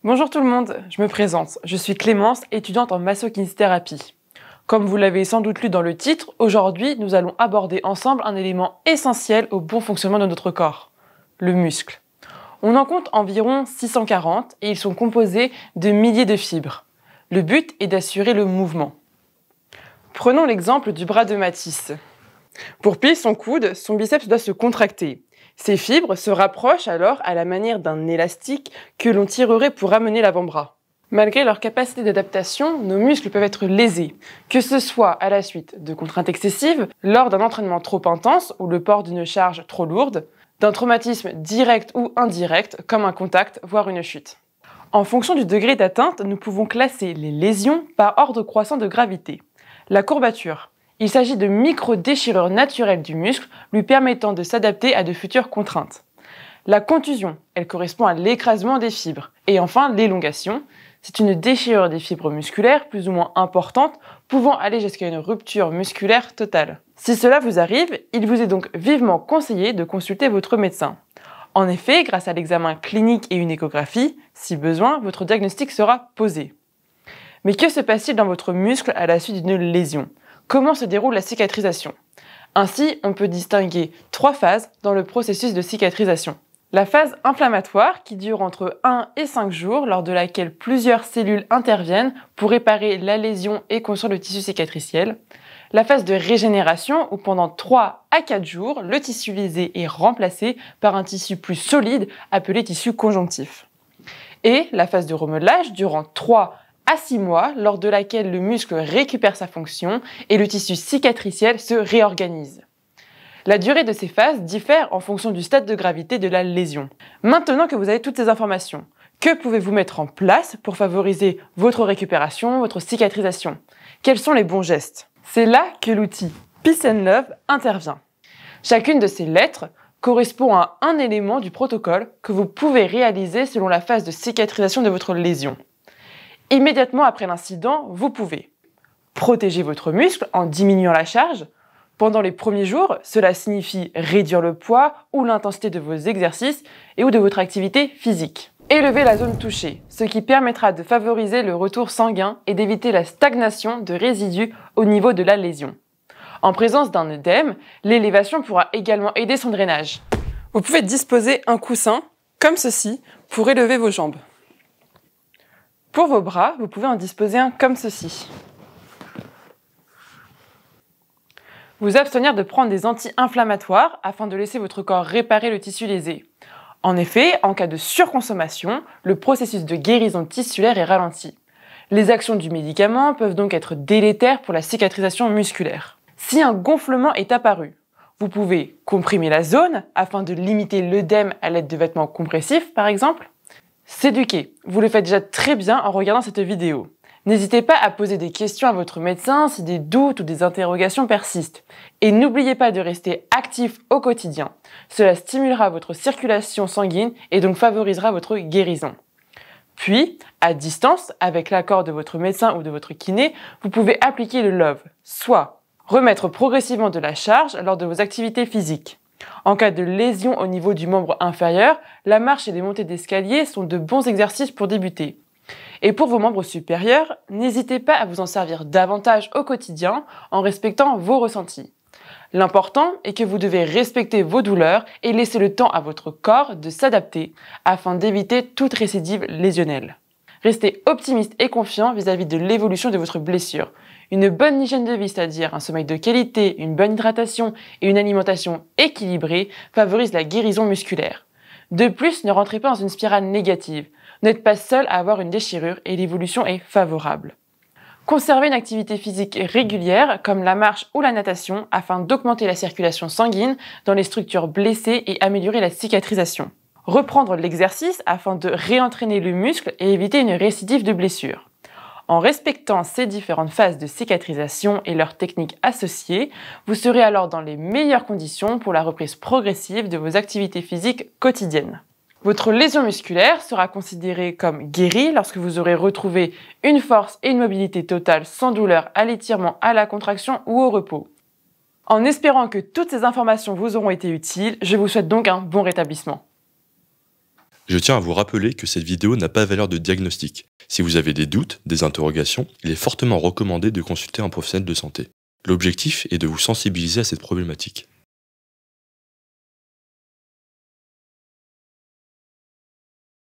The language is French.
Bonjour tout le monde, je me présente. Je suis Clémence, étudiante en massokinésithérapie. Comme vous l'avez sans doute lu dans le titre, aujourd'hui nous allons aborder ensemble un élément essentiel au bon fonctionnement de notre corps, le muscle. On en compte environ 640 et ils sont composés de milliers de fibres. Le but est d'assurer le mouvement. Prenons l'exemple du bras de Matisse. Pour plier son coude, son biceps doit se contracter. Ces fibres se rapprochent alors à la manière d'un élastique que l'on tirerait pour ramener l'avant-bras. Malgré leur capacité d'adaptation, nos muscles peuvent être lésés, que ce soit à la suite de contraintes excessives, lors d'un entraînement trop intense ou le port d'une charge trop lourde, d'un traumatisme direct ou indirect, comme un contact, voire une chute. En fonction du degré d'atteinte, nous pouvons classer les lésions par ordre croissant de gravité. La courbature. Il s'agit de micro-déchirures naturelles du muscle lui permettant de s'adapter à de futures contraintes. La contusion, elle correspond à l'écrasement des fibres. Et enfin, l'élongation, c'est une déchirure des fibres musculaires plus ou moins importante, pouvant aller jusqu'à une rupture musculaire totale. Si cela vous arrive, il vous est donc vivement conseillé de consulter votre médecin. En effet, grâce à l'examen clinique et une échographie, si besoin, votre diagnostic sera posé. Mais que se passe-t-il dans votre muscle à la suite d'une lésion ? Comment se déroule la cicatrisation ? Ainsi, on peut distinguer 3 phases dans le processus de cicatrisation. La phase inflammatoire, qui dure entre 1 et 5 jours, lors de laquelle plusieurs cellules interviennent pour réparer la lésion et construire le tissu cicatriciel. La phase de régénération, où pendant 3 à 4 jours, le tissu lésé est remplacé par un tissu plus solide, appelé tissu conjonctif. Et la phase de remodelage, durant 3 à 6 mois, lors de laquelle le muscle récupère sa fonction et le tissu cicatriciel se réorganise. La durée de ces phases diffère en fonction du stade de gravité de la lésion. Maintenant que vous avez toutes ces informations, que pouvez-vous mettre en place pour favoriser votre récupération, votre cicatrisation ? Quels sont les bons gestes ? C'est là que l'outil Peace and Love intervient. Chacune de ces lettres correspond à un élément du protocole que vous pouvez réaliser selon la phase de cicatrisation de votre lésion. Immédiatement après l'incident, vous pouvez protéger votre muscle en diminuant la charge. Pendant les premiers jours, cela signifie réduire le poids ou l'intensité de vos exercices et ou de votre activité physique. Élever la zone touchée, ce qui permettra de favoriser le retour sanguin et d'éviter la stagnation de résidus au niveau de la lésion. En présence d'un œdème, l'élévation pourra également aider son drainage. Vous pouvez disposer un coussin, comme ceci, pour élever vos jambes. Pour vos bras, vous pouvez en disposer un comme ceci. Vous abstenir de prendre des anti-inflammatoires afin de laisser votre corps réparer le tissu lésé. En effet, en cas de surconsommation, le processus de guérison tissulaire est ralenti. Les actions du médicament peuvent donc être délétères pour la cicatrisation musculaire. Si un gonflement est apparu, vous pouvez comprimer la zone afin de limiter l'œdème à l'aide de vêtements compressifs, par exemple. S'éduquer. Vous le faites déjà très bien en regardant cette vidéo. N'hésitez pas à poser des questions à votre médecin si des doutes ou des interrogations persistent. Et n'oubliez pas de rester actif au quotidien. Cela stimulera votre circulation sanguine et donc favorisera votre guérison. Puis, à distance, avec l'accord de votre médecin ou de votre kiné, vous pouvez appliquer le Love, soit remettre progressivement de la charge lors de vos activités physiques. En cas de lésion au niveau du membre inférieur, la marche et les montées d'escalier sont de bons exercices pour débuter. Et pour vos membres supérieurs, n'hésitez pas à vous en servir davantage au quotidien en respectant vos ressentis. L'important est que vous devez respecter vos douleurs et laisser le temps à votre corps de s'adapter afin d'éviter toute récidive lésionnelle. Restez optimiste et confiant vis-à-vis de l'évolution de votre blessure. Une bonne hygiène de vie, c'est-à-dire un sommeil de qualité, une bonne hydratation et une alimentation équilibrée, favorise la guérison musculaire. De plus, ne rentrez pas dans une spirale négative. Vous n'êtes pas seul à avoir une déchirure et l'évolution est favorable. Conservez une activité physique régulière comme la marche ou la natation afin d'augmenter la circulation sanguine dans les structures blessées et améliorer la cicatrisation. Reprendre l'exercice afin de réentraîner le muscle et éviter une récidive de blessure. En respectant ces différentes phases de cicatrisation et leurs techniques associées, vous serez alors dans les meilleures conditions pour la reprise progressive de vos activités physiques quotidiennes. Votre lésion musculaire sera considérée comme guérie lorsque vous aurez retrouvé une force et une mobilité totale sans douleur à l'étirement, à la contraction ou au repos. En espérant que toutes ces informations vous auront été utiles, je vous souhaite donc un bon rétablissement. Je tiens à vous rappeler que cette vidéo n'a pas valeur de diagnostic. Si vous avez des doutes, des interrogations, il est fortement recommandé de consulter un professionnel de santé. L'objectif est de vous sensibiliser à cette problématique.